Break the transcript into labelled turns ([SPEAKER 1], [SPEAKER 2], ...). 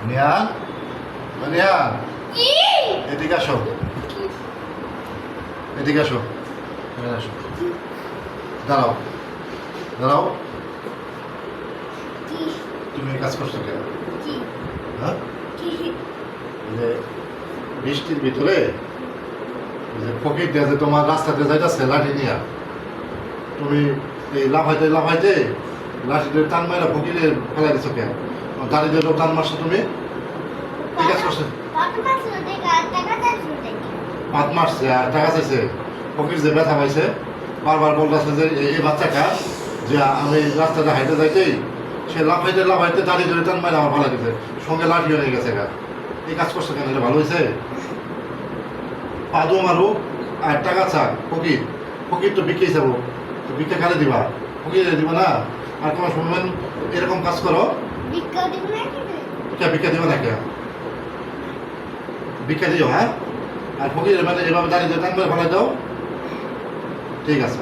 [SPEAKER 1] নেহা নেহা এদিকে আসো এদিকে আসো এখানে আসো দাঁড়াও দাঁড়াও তুমি এই কাজ করছো কেন হ্যাঁ এই যে বৃষ্টির ভিতরে এই যে ফকির দিয়ে যে তোমার রাস্তাতে যাইতেছে লাঠি নিয়ে তুমি এই লাফাইতে লাফাইতে লাঠিতে টান মারা ফকিরে ফেলাই দিছো কেন দাঁড়িয়ে লোক টান মারছো তুমি এই কাজ করছো পাত মারছে আর টাকা চাইছে ফকির যে ব্যথা পাইছে বারবার বলতেছে যে এই বাচ্চাটা যে আমি রাস্তাটা হাইটে যাইতেই সে লাফাইতে লাফাইতে দাঁড়িয়ে ধরে টান মারা আমার ভালো দিতে সঙ্গে লাঠিও নিয়ে গেছে গা এই কাজ করছো কেন এটা ভালো হয়েছে পাদু মারুক আর টাকা চাক ফকির ফকির তো বিক্রি যাবো তো ভিক্ষা কালে দিবা ফকির দিবা না আর তোমার সময় এরকম কাজ করো ভিক্ষা দিবা না কে ভিক্ষা দিও হ্যাঁ আর ফকির মানে এভাবে দাঁড়িয়ে টান মেরে ফেলাই দাও ঠিক আছে